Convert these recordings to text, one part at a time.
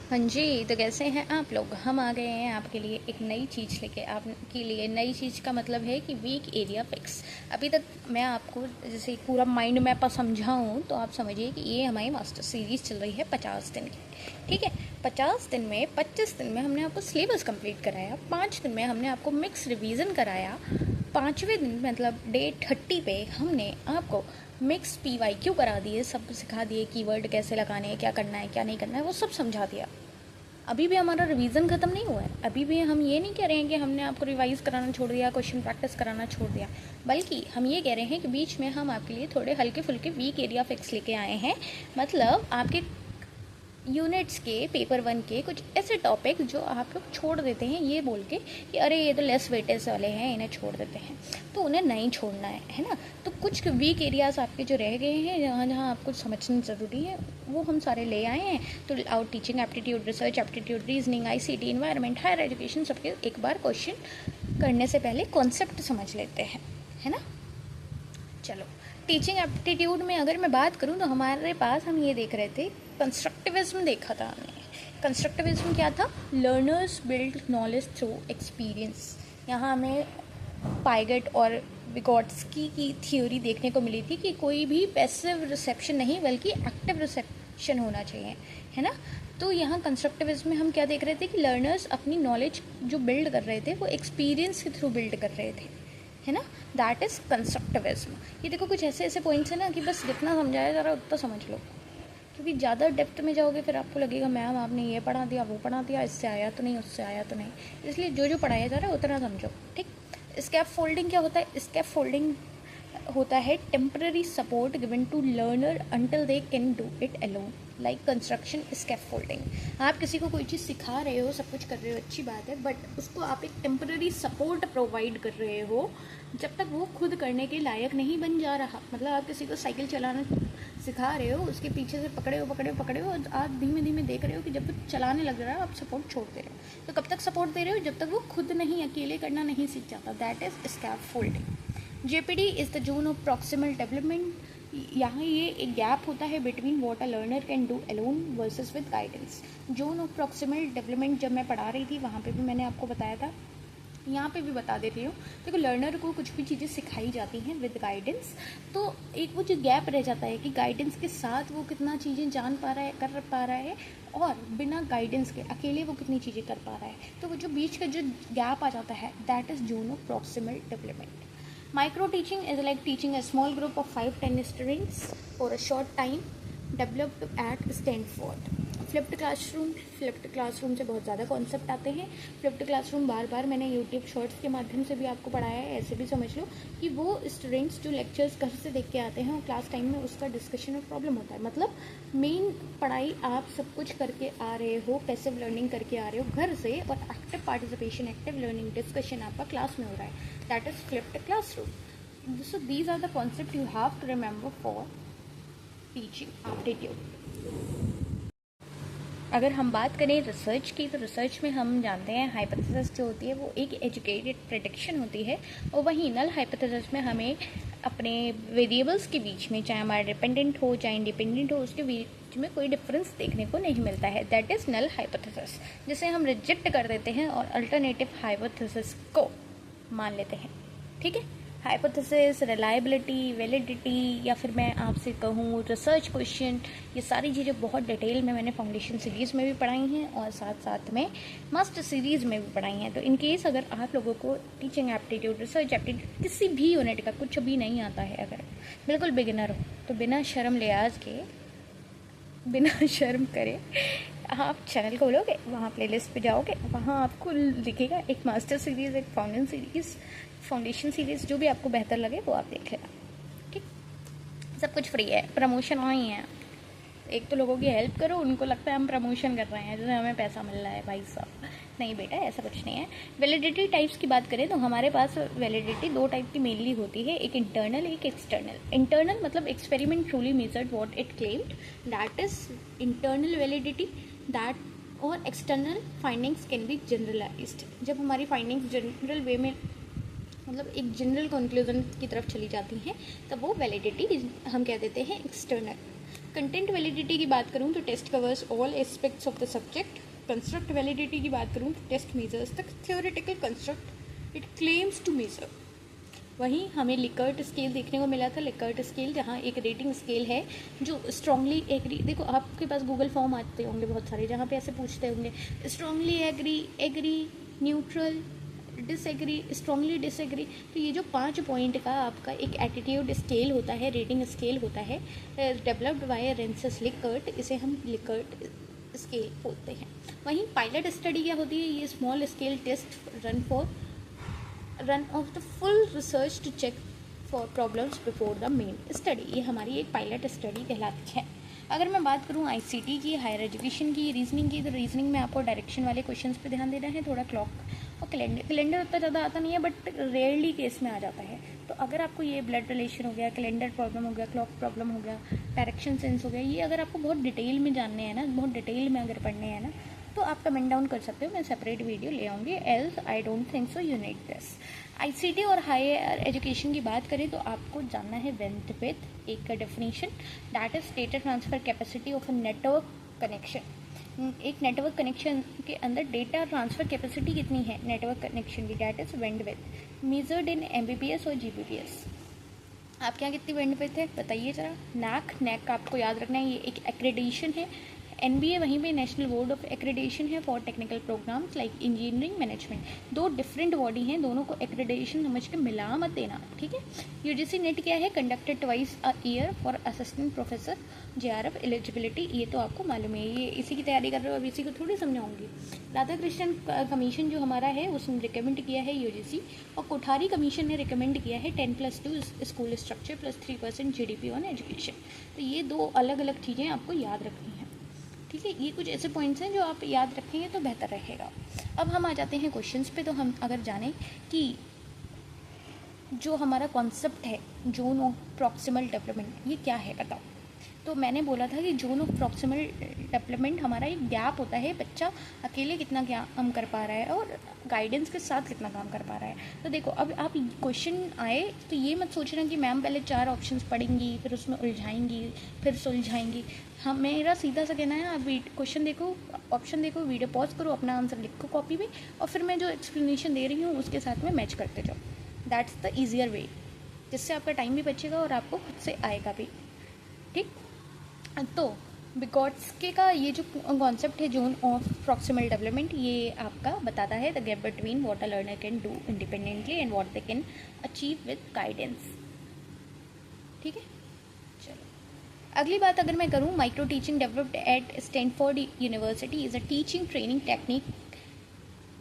हाँ जी, तो कैसे हैं आप लोग? हम आ गए हैं आपके लिए एक नई चीज़ लेके। आपके लिए नई चीज़ का मतलब है कि वीक एरिया फिक्स। अभी तक मैं आपको जैसे एक पूरा माइंड मैप समझाऊँ तो आप समझिए कि ये हमारी मास्टर सीरीज़ चल रही है 50 दिन की। ठीक है, 50 दिन में 25 दिन में हमने आपको सिलेबस कंप्लीट कराया, 5 दिन में हमने आपको मिक्स रिवीजन कराया, 5वें दिन मतलब डे 30 पे हमने आपको मिक्स PYQ करा दिए, सब सिखा दिए, कीवर्ड कैसे लगाने हैं, क्या करना है क्या नहीं करना है, वो सब समझा दिया। अभी भी हमारा रिवीजन ख़त्म नहीं हुआ है। अभी भी हम ये नहीं कह रहे हैं कि हमने आपको रिवाइज़ कराना छोड़ दिया, क्वेश्चन प्रैक्टिस कराना छोड़ दिया, बल्कि हम ये कह रहे हैं कि बीच में हम आपके लिए थोड़े हल्के फुल्के वीक एरिया फिक्स लेके आए हैं। मतलब आपके यूनिट्स के पेपर 1 के कुछ ऐसे टॉपिक जो आप लोग छोड़ देते हैं ये बोल के कि अरे ये तो लेस वेटेज वाले हैं, इन्हें छोड़ देते हैं, तो उन्हें नहीं छोड़ना है ना। तो कुछ वीक एरियाज़ आपके जो रह गए हैं, जहाँ जहाँ आपको समझना ज़रूरी है, वो हम सारे ले आए हैं। तो out teaching aptitude, research aptitude, reasoning, ICT, environment, higher education, सबके एक बार क्वेश्चन करने से पहले कॉन्सेप्ट समझ लेते हैं, है ना। चलो, टीचिंग एप्टीट्यूड में अगर मैं बात करूँ तो हमारे पास हम ये देख रहे थे, कंस्ट्रक्टिविज्म देखा था हमने। कंस्ट्रक्टिविज्म क्या था? Learners build knowledge through experience. यहाँ हमें पाइगट और विगोट्स्की की थ्योरी देखने को मिली थी कि कोई भी पैसिव रिसेप्शन नहीं बल्कि एक्टिव रिसेप्शन होना चाहिए, है ना। तो यहाँ कंस्ट्रक्टिविज्म में हम क्या देख रहे थे कि लर्नर्स अपनी नॉलेज जो बिल्ड कर रहे थे वो एक्सपीरियंस के थ्रू बिल्ड कर रहे थे, है ना। That is constructivism. ये देखो कुछ ऐसे ऐसे पॉइंट्स हैं ना कि बस जितना समझाया जा रहा है उतना समझ लो, क्योंकि ज़्यादा डेप्थ में जाओगे फिर आपको लगेगा मैम आपने ये पढ़ा दिया वो पढ़ा दिया, इससे आया तो नहीं उससे आया तो नहीं। इसलिए जो जो पढ़ाया जा रहा है उतना समझो, ठीक। स्कैप फोल्डिंग क्या होता है? स्कैप फोल्डिंग होता है temporary support given to learner until they can do it alone, like construction scaffolding. आप किसी को कोई चीज़ सिखा रहे हो, सब कुछ कर रहे हो, अच्छी बात है, बट उसको आप एक टेम्पररी सपोर्ट प्रोवाइड कर रहे हो जब तक वो खुद करने के लायक नहीं बन जा रहा। मतलब आप किसी को साइकिल चलाना सिखा रहे हो, उसके पीछे से पकड़े हो और आप धीमे धीमे देख रहे हो कि जब वो चलाने लग रहा है आप सपोर्ट छोड़ दे रहे हो। तो कब तक सपोर्ट दे रहे हो? जब तक वो खुद नहीं, अकेले करना नहीं सीख जाता। That is scaffolding. JPD is the zone of proximal development. यहाँ ये एक गैप होता है between what a learner can do alone versus with guidance. Zone of proximal development जब मैं पढ़ा रही थी वहाँ पे भी मैंने आपको बताया था, यहाँ पे भी बता देती हूँ। देखो, लर्नर को कुछ भी चीज़ें सिखाई जाती हैं विद गाइडेंस, तो एक वो जो गैप रह जाता है कि गाइडेंस के साथ वो कितना चीज़ें जान पा रहा है, कर पा रहा है, और बिना गाइडेंस के अकेले वो कितनी चीज़ें कर पा रहा है। तो वो जो बीच का जो गैप आ जाता है, that is zone of proximal development. Micro teaching is like teaching a small group of 5-10 students for a short time, developed at Stanford. Flipped classroom से बहुत ज़्यादा कॉन्सेप्ट आते हैं। फ्लिप्ड क्लासरूम बार बार मैंने यूट्यूब शॉर्ट्स के माध्यम से भी आपको पढ़ाया है। ऐसे भी समझ लो कि वो स्टूडेंट्स जो लेक्चर्स घर से देख के आते हैं और क्लास टाइम में उसका डिस्कशन और प्रॉब्लम होता है। मतलब मेन पढ़ाई आप सब कुछ करके आ रहे हो, पैसिव लर्निंग करके आ रहे हो घर से, और active participation, active learning, discussion आपका क्लास में हो रहा है। That is flipped classroom. So these are the concepts you have to remember for teaching aptitude. अगर हम बात करें रिसर्च की, तो रिसर्च में हम जानते हैं हाइपोथेसिस जो होती है वो एक एजुकेटेड प्रेडिक्शन होती है, और वहीं नल हाइपोथेसिस में हमें अपने वेरिएबल्स के बीच में, चाहे हमारा डिपेंडेंट हो चाहे इंडिपेंडेंट हो, उसके बीच में कोई डिफरेंस देखने को नहीं मिलता है। दैट इज़ नल हाइपोथेसिस, जिसे हम रिजेक्ट कर देते हैं और अल्टरनेटिव हाइपोथेसिस को मान लेते हैं, ठीक है। हाइपोथेसिस, रिलायबिलिटी, वैलिडिटी, या फिर मैं आपसे कहूँ रिसर्च क्वेश्चन, ये सारी चीज़ें बहुत डिटेल में मैंने फाउंडेशन सीरीज़ में भी पढ़ाई हैं और साथ साथ में मास्टर सीरीज़ में भी पढ़ाई हैं। तो इन केस अगर आप लोगों को टीचिंग एप्टीट्यूड, रिसर्च एप्टीट्यूड, किसी भी यूनिट का कुछ भी नहीं आता है, अगर बिल्कुल बिगिनर हो, तो बिना शर्म लिहाज के, बिना शर्म करे आप चैनल खोलोगे, वहाँ प्लेलिस्ट पे जाओगे, वहाँ आपको दिखेगा एक मास्टर सीरीज़, एक फाउंडेशन सीरीज़, जो भी आपको बेहतर लगे वो आप देख लेना, ठीक। सब कुछ फ्री है, प्रमोशन वहीं है। एक तो लोगों की हेल्प करो, उनको लगता है हम प्रमोशन कर रहे हैं जैसे हमें पैसा मिल रहा है। भाई साहब, नहीं बेटा, ऐसा कुछ नहीं है। वैलिडिटी टाइप्स की बात करें तो हमारे पास वैलिडिटी 2 टाइप की मेनली होती है, एक इंटरनल, एक एक्सटर्नल। इंटरनल मतलब experiment truly measured what it claimed, that is internal validity. That और external findings can be generalised. जब हमारी फाइंडिंग्स जनरल वे में, मतलब एक जनरल कंक्लूजन की तरफ चली जाती हैं, तब वो वैलिडिटी हम कह देते हैं एक्सटर्नल। कंटेंट वैलिडिटी की बात करूँ तो test covers all aspects of the subject. Construct validity की बात करूँ तो test measures the theoretical construct it claims to measure. वहीं हमें लिकर्ट स्केल देखने को मिला था, लिकर्ट स्केल जहाँ एक रेटिंग स्केल है जो स्ट्रांगली एग्री, देखो आपके पास गूगल फॉर्म आते होंगे बहुत सारे जहाँ पे ऐसे पूछते होंगे strongly agree, agree, neutral, disagree, strongly disagree. तो ये जो 5 पॉइंट का आपका एक एटीट्यूड स्केल होता है, रेटिंग स्केल होता है, डेवलप्ड बाय रेंसस लिकर्ट, इसे हम लिकर्ट स्केल बोलते हैं। वहीं पायलट स्टडी क्या होती है, ये small scale test run of the full research to check for problems before the main study, ये हमारी एक पायलट स्टडी कहलाती है। अगर मैं बात करूँ आईसीटी की, हायर एजुकेशन की, रीजनिंग की, तो रीजनिंग में आपको डायरेक्शन वाले क्वेश्चंस पे ध्यान देना है, थोड़ा क्लॉक और कैलेंडर उतना ज़्यादा आता नहीं है बट रेयरली केस में आ जाता है। तो अगर आपको ये ब्लड रिलेशन हो गया, कैलेंडर प्रॉब्लम हो गया, क्लॉक प्रॉब्लम हो गया, डायरेक्शन सेंस हो गया, ये अगर आपको बहुत डिटेल में जानने हैं ना, बहुत डिटेल में अगर पढ़ने हैं ना, तो आप कमेंट डाउन कर सकते हो, मैं सेपरेट वीडियो ले आऊँगी। Else I don't think so you need this. ICT और हायर एजुकेशन की बात करें तो आपको जानना है बैंडविड्थ, एक का definition, that is data transfer capacity of a network connection. एक नेटवर्क कनेक्शन के अंदर डेटा ट्रांसफर कैपेसिटी कितनी है नेटवर्क कनेक्शन की, that is bandwidth measured in Mbps और जीबीपीएस। आपके यहाँ कितनी बैंडविड्थ है बताइए जरा। नैक का आपको याद रखना है, ये एक एक्रेडिशन है। एनबीए वहीं पे नेशनल बोर्ड ऑफ एक्रेडिशन है for technical programmes like engineering management. 2 different body हैं, दोनों को एक्रेडिशन समझ के मिला मत देना, ठीक है। यूजीसी नेट क्या है, conducted twice a year for assistant professor JRF eligibility, ये तो आपको मालूम है, ये इसी की तैयारी कर रहे हो, अब इसी को थोड़ी समझाऊंगी। राधा कृष्णन कमीशन जो हमारा है उसने रिकमेंड किया है यूजीसी, और कोठारी कमीशन ने रिकमेंड किया है 10+2 school structure plus 3% GDP on education. तो ये 2 अलग अलग चीज़ें आपको याद रखनी है, ठीक है। ये कुछ ऐसे पॉइंट्स हैं जो आप याद रखेंगे तो बेहतर रहेगा। अब हम आ जाते हैं क्वेश्चंस पे। तो हम अगर जानें कि जो हमारा कॉन्सेप्ट है जोन ऑफ प्रॉक्सिमल डेवलपमेंट, ये क्या है बताओ। तो मैंने बोला था कि जोन ऑफ प्रॉक्सिमल डेवलपमेंट हमारा एक गैप होता है, बच्चा अकेले कितना काम कर पा रहा है और गाइडेंस के साथ कितना काम कर पा रहा है। तो देखो अब आप क्वेश्चन आए तो ये मत सोचना कि मैम पहले 4 ऑप्शंस पढ़ेंगी फिर उसमें उलझाएंगी फिर सुलझाएंगी। हम मेरा सीधा सा कहना है, आप क्वेश्चन देखो, ऑप्शन देखो, वीडियो पॉज करो, अपना आंसर लिखो कॉपी में, और फिर मैं जो एक्सप्लेनेशन दे रही हूँ उसके साथ में मैच करते जाओ। दैट्स द ईजियर वे, जिससे आपका टाइम भी बचेगा और आपको खुद से आएगा भी, ठीक। तो विगोट्स्की का ये जो कॉन्सेप्ट है जोन ऑफ प्रॉक्सिमल डेवलपमेंट, ये आपका बताता है the gap between what a learner can do independently and what they can achieve with guidance, ठीक है। चलो अगली बात अगर मैं करूँ, micro teaching developed at Stanford University is a teaching training technique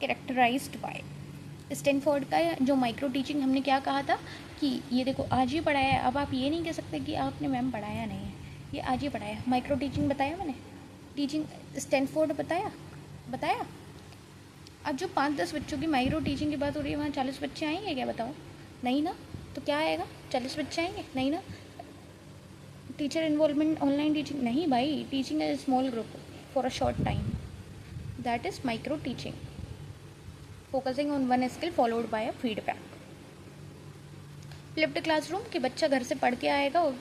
characterised by. Stanford का जो माइक्रो टीचिंग हमने क्या कहा था कि ये देखो आज ही पढ़ाया है, अब आप ये नहीं कह सकते कि आपने मैम पढ़ाया नहीं है, ये आज ही पढ़ाया। माइक्रो टीचिंग बताया मैंने, टीचिंग स्टैनफोर्ड बताया। अब जो 5-10 बच्चों की माइक्रो टीचिंग की बात हो रही है, वहाँ 40 बच्चे आएंगे क्या बताओ, नहीं ना। तो क्या आएगा, 40 बच्चे आएंगे नहीं ना। टीचर इन्वॉल्वमेंट ऑनलाइन टीचिंग नहीं भाई, teaching A small group for a short time, that is micro teaching, focusing on one skill followed by a feedback. Flipped classroom कि बच्चा घर से पढ़ के आएगा और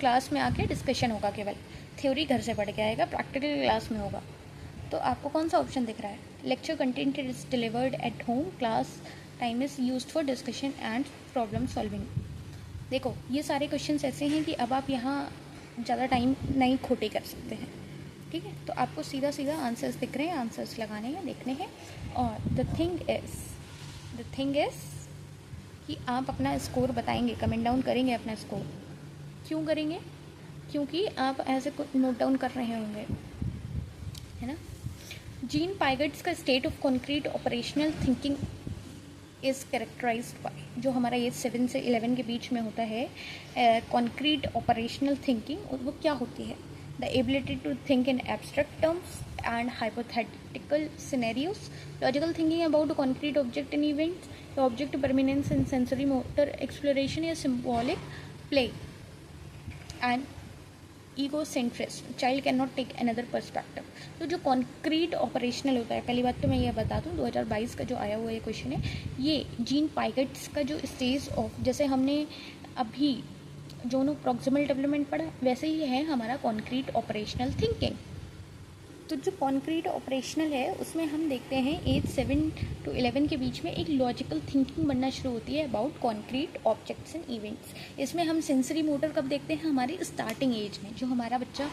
क्लास में आके डिस्कशन होगा, केवल थ्योरी घर से पढ़ के आएगा, प्रैक्टिकल क्लास में होगा। तो आपको कौन सा ऑप्शन दिख रहा है, lecture content is delivered at home, class time is used for discussion and problem solving. देखो ये सारे क्वेश्चंस ऐसे हैं कि अब आप यहाँ ज़्यादा टाइम नहीं खोटे कर सकते हैं, ठीक है। तो आपको सीधा सीधा आंसर्स दिख रहे हैं, आंसर्स लगाने हैं, देखने हैं। और द थिंग इज़ कि आप अपना स्कोर बताएंगे, कमेंट डाउन करेंगे अपना स्कोर। क्यों करेंगे, क्योंकि आप ऐसे नोट डाउन कर रहे होंगे, है ना। जीन पाइगट्स का state of concrete operational thinking is characterised by, जो हमारा ये 7 से 11 के बीच में होता है कॉन्क्रीट ऑपरेशनल थिंकिंग, वो क्या होती है, the ability to think in abstract terms and hypothetical scenarios, logical thinking about concrete object and events, the object permanence and sensory motor exploration या symbolic play and egocentrism, child cannot take another perspective। तो जो concrete operational होता है, पहली बात तो मैं ये बता दूँ 2022 का जो आया हुआ ये क्वेश्चन है, ये जीन पाइगट्स का जो स्टेज ऑफ, जैसे हमने अभी जोनो प्रॉक्सिमल डेवलपमेंट पढ़ा, वैसे ही है हमारा कॉन्क्रीट ऑपरेशनल थिंकिंग। तो जो कॉन्क्रीट ऑपरेशनल है उसमें हम देखते हैं एज 7 to 11 के बीच में एक लॉजिकल थिंकिंग बनना शुरू होती है about concrete objects and events. इसमें हम सेंसरी मोटर कब देखते हैं, हमारी स्टार्टिंग एज में। जो हमारा बच्चा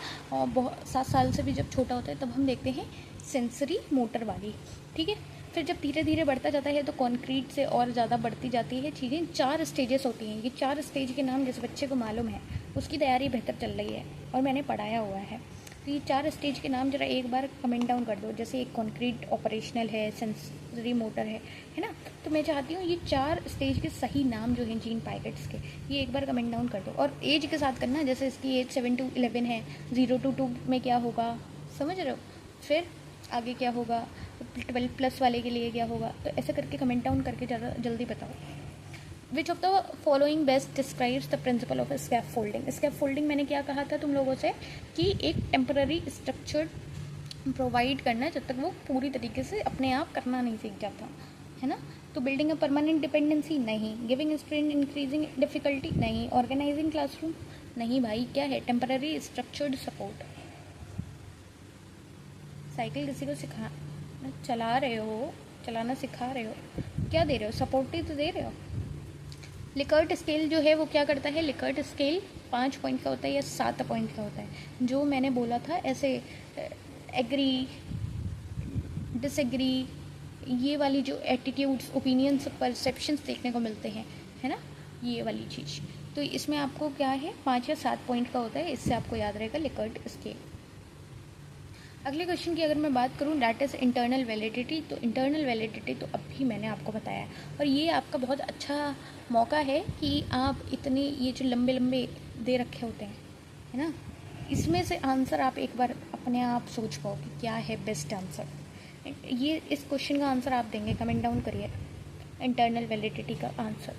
7 साल से भी जब छोटा होता है तब हम देखते हैं सेंसरी मोटर वाली, ठीक है। फिर जब धीरे धीरे बढ़ता जाता है तो कॉन्क्रीट से और ज़्यादा बढ़ती जाती है चीज़ें। 4 स्टेजेस होती हैं। ये 4 स्टेज के नाम जिस बच्चे को मालूम है उसकी तैयारी बेहतर चल रही है और मैंने पढ़ाया हुआ है। तो ये 4 स्टेज के नाम जरा एक बार कमेंट डाउन कर दो। जैसे एक कॉन्क्रीट ऑपरेशनल है, सेंसरी मोटर है ना। तो मैं चाहती हूँ ये 4 स्टेज के सही नाम जो हैं जीन पाइकेट्स के, ये एक बार कमेंट डाउन कर दो। और एज के साथ करना, जैसे इसकी एज 7 to 11 है, 0 to 2 में क्या होगा, समझ रहे हो। फिर आगे क्या होगा, 12+ वाले के लिए क्या होगा। तो ऐसा करके कमेंट डाउन करके ज़रा जल्दी बताओ। Which of the following best describes the principle of scaffolding. Scaffolding मैंने क्या कहा था तुम लोगों से कि एक टेम्पररी स्ट्रक्चर प्रोवाइड करना जब तक वो पूरी तरीके से अपने आप करना नहीं सीख जाता, है ना। तो बिल्डिंग अ परमानेंट डिपेंडेंसी नहीं, गिविंग स्ट्रेन इंक्रीजिंग डिफिकल्टी नहीं, ऑर्गेनाइजिंग क्लासरूम नहीं भाई। क्या है, टेम्पररी स्ट्रक्चर्ड सपोर्ट। साइकिल किसी को चला रहे हो, चलाना सिखा रहे हो, क्या दे रहे हो, सपोर्ट ही तो दे रहे हो। लिकर्ट स्केल जो है वो क्या करता है, लिकर्ट स्केल 5 पॉइंट का होता है या 7 पॉइंट का होता है। जो मैंने बोला था ऐसे एग्री, डिसएग्री, ये वाली जो एटीट्यूड्स, ओपिनियंस, परसेप्शंस देखने को मिलते हैं, है ना, ये वाली चीज़। तो इसमें आपको क्या है 5 या 7 पॉइंट का होता है। इससे आपको याद रहेगा लिकर्ट स्केल। अगले क्वेश्चन की अगर मैं बात करूं, डैट इज़ इंटरनल वैलिडिटी। तो इंटरनल वैलिडिटी तो अभी मैंने आपको बताया और ये आपका बहुत अच्छा मौका है कि आप इतने ये जो लंबे लंबे दे रखे होते हैं, है ना, इसमें से आंसर आप एक बार अपने आप सोच पाओ कि क्या है बेस्ट आंसर। ये इस क्वेश्चन का आंसर आप देंगे, कमेंट डाउन करिए इंटरनल वैलिडिटी का answer.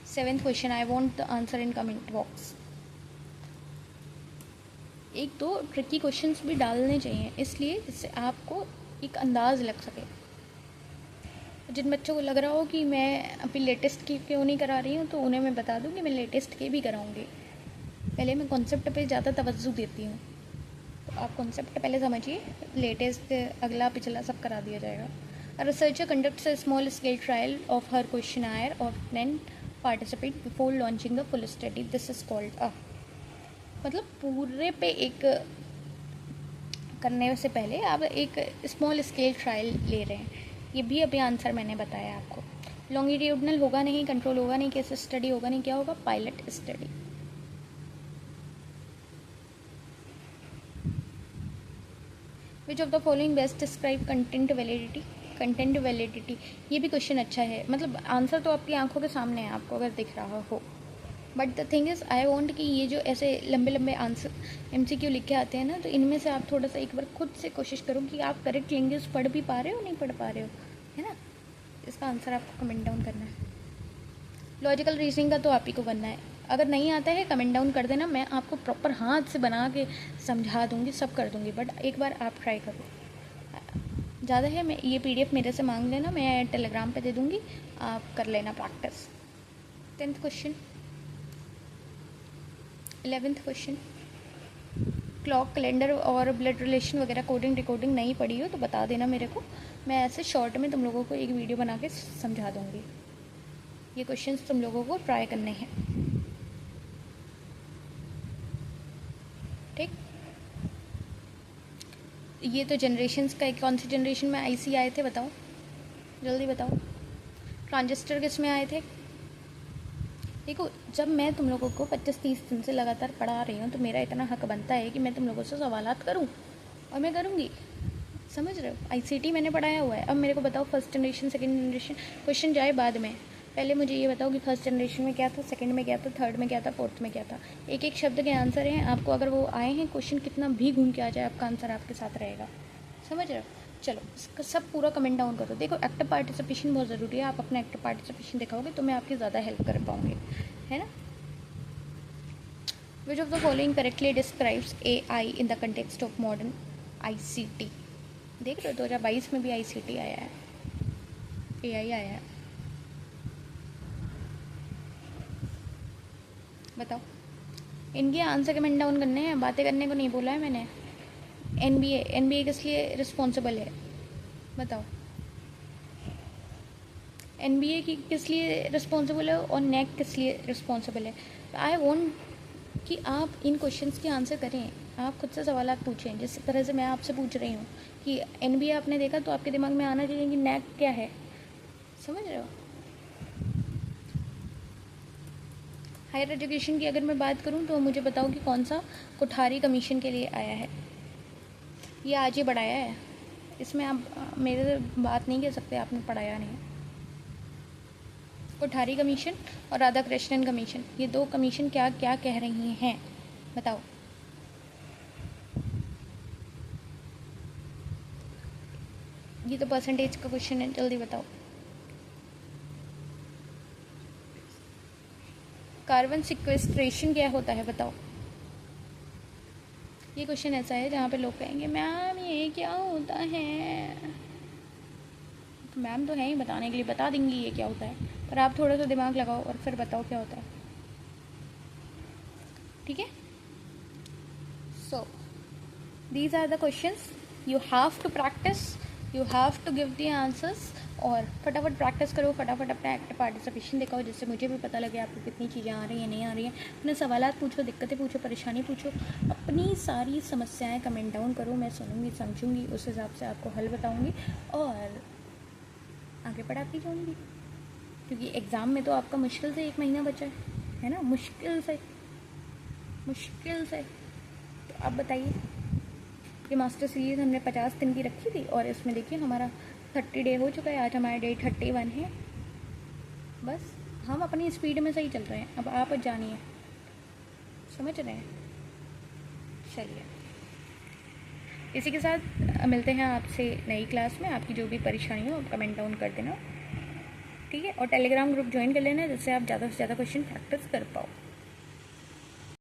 7th question, I want the answer in comment box. एक दो ट्रिकी क्वेश्चंस भी डालने चाहिए इसलिए जिससे आपको एक अंदाज़ लग सके। जिन बच्चों को लग रहा हो कि मैं अभी लेटेस्ट की क्यों नहीं करा रही हूँ तो उन्हें मैं बता दूँ कि मैं लेटेस्ट के भी कराऊँगी। पहले मैं कॉन्सेप्ट पे ज़्यादा तवज्जो देती हूँ, तो आप कॉन्सेप्ट पहले समझिए, लेटेस्ट अगला पिछला सब करा दिया जाएगा। A researcher conducts a small scale trial of her questionnaire of 10 participant before launching the full study. This is called a, मतलब पूरे पे एक करने से पहले आप एक स्मॉल स्केल ट्रायल ले रहे हैं। ये भी अभी आंसर मैंने बताया आपको। लॉन्गिट्यूडनल होगा नहीं, कंट्रोल होगा नहीं, केस स्टडी होगा नहीं, क्या होगा, pilot study. Which of the following best describe content validity. Content validity, ये भी क्वेश्चन अच्छा है, मतलब आंसर तो आपकी आंखों के सामने है आपको अगर दिख रहा हो। But the thing is I want कि ये जो ऐसे लंबे लंबे आंसर MCQ लिख के आते हैं ना, तो इनमें से आप थोड़ा सा एक बार खुद से कोशिश करो कि आप करेक्ट लैंग्वेज पढ़ भी पा रहे हो, नहीं पढ़ पा रहे हो, है ना। इसका आंसर आपको कमेंट डाउन करना है। लॉजिकल रीजनिंग का तो आप ही को बनना है। अगर नहीं आता है कमेंट डाउन कर देना, मैं आपको प्रॉपर हाथ से बना के समझा दूँगी, सब कर दूँगी, बट एक बार आप ट्राई करो। ज़्यादा है, मैं ये PDF मेरे से मांग लेना, मैं टेलीग्राम पे दे दूँगी, आप कर लेना practice. 10th question. 11th question, clock, calendar और ब्लड रिलेशन वगैरह कोडिंग रिकॉर्डिंग नहीं पढ़ी हो तो बता देना मेरे को, मैं ऐसे शॉर्ट में तुम लोगों को एक वीडियो बना के समझा दूँगी। ये क्वेश्चंस तुम लोगों को ट्राई करने हैं, ठीक। ये तो जनरेशन्स का, कौन सी जनरेशन में IC आए थे बताओ, जल्दी बताओ। ट्रांजिस्टर किस में आए थे। देखो, जब मैं तुम लोगों को 25-30 दिन से लगातार पढ़ा रही हूँ तो मेरा इतना हक बनता है कि मैं तुम लोगों से सवालात करूँ, और मैं करूँगी, समझ रहे हो। ICT मैंने पढ़ाया हुआ है। अब मेरे को बताओ first generation, second generation, question जाए बाद में, पहले मुझे ये बताओ कि फर्स्ट जनरेशन में क्या था, सेकंड में क्या था, थर्ड में क्या था, फोर्थ में क्या था। एक एक शब्द के आंसर हैं आपको, अगर वो आए हैं क्वेश्चन कितना भी घूम के आ जाए आपका आंसर आपके साथ रहेगा, समझ रहे हो। चलो इसका सब पूरा कमेंट डाउन करो। देखो एक्टिव पार्टिसिपेशन बहुत ज़रूरी है, आप अपना एक्टिव पार्टिसिपेशन दिखाओगे तो मैं आपकी ज़्यादा हेल्प कर पाऊँगी, है ना। विच of the following correctly describes AI in the context of modern ICT। देख रहे हो 2022 में भी ICT आया है, AI आया है। बताओ। इनके आंसर कमेंट डाउन करने हैं, बातें करने को नहीं बोला है मैंने। एनबीए किस लिए रिस्पॉन्सिबल है बताओ। एनबीए की किस लिए रिस्पॉन्सिबल है और नेक किस लिए रिस्पॉन्सिबल है। आई वॉन्ट कि आप इन क्वेश्चंस के आंसर करें, आप खुद से सवाल पूछें जिस तरह से मैं आपसे पूछ रही हूँ कि एनबीए आपने देखा तो आपके दिमाग में आना चाहिए कि नेक क्या है। समझ रहे हो। हायर एजुकेशन की अगर मैं बात करूँ तो मुझे बताओ कि कौन सा कोठारी कमीशन के लिए आया है। ये आज ही पढ़ाया है, इसमें आप मेरे से बात नहीं कर सकते, आपने पढ़ाया नहीं। कोठारी कमीशन और राधा कृष्णन कमीशन, ये दो कमीशन क्या क्या कह रही हैं बताओ। ये तो परसेंटेज का क्वेश्चन है, जल्दी बताओ। कार्बन सिक्वेस्ट्रेशन क्या होता है बताओ। ये क्वेश्चन ऐसा है जहाँ पे लोग कहेंगे मैम ये क्या होता है। तो मैम तो है ही बताने के लिए, बता देंगी ये क्या होता है, पर आप थोड़ा सा दिमाग लगाओ और फिर बताओ क्या होता है। ठीक है। So these are the questions, you have to practise, you have to give the answers. और फटाफट प्रैक्टिस करो, फटाफट अपना एक्टिव पार्टिसिपेशन दिखाओ, जिससे मुझे भी पता लगे आपको कितनी चीज़ें आ रही हैं नहीं आ रही हैं। अपने सवाल पूछो, दिक्कतें पूछो, परेशानी पूछो, अपनी सारी समस्याएं कमेंट डाउन करो, मैं सुनूंगी समझूंगी, उस हिसाब से आपको हल बताऊंगी और आगे पढ़ाती जाऊंगी। क्योंकि एग्ज़ाम में तो आपका मुश्किल से 1 महीना बचा है ना, मुश्किल से। तो अब बताइए, ये मास्टर सीरीज़ हमने 50 दिन की रखी थी और इसमें देखिए हमारा 30 डे हो चुका है, आज हमारा डे 31 है। बस हम अपनी स्पीड में सही चल रहे हैं, अब आप जानिए। समझ रहे हैं। चलिए, इसी के साथ मिलते हैं आपसे नई क्लास में। आपकी जो भी परेशानी हो कमेंट डाउन कर देना, ठीक है। और टेलीग्राम ग्रुप ज्वाइन कर लेना, जिससे आप ज़्यादा से ज़्यादा क्वेश्चन प्रैक्टिस कर पाओ।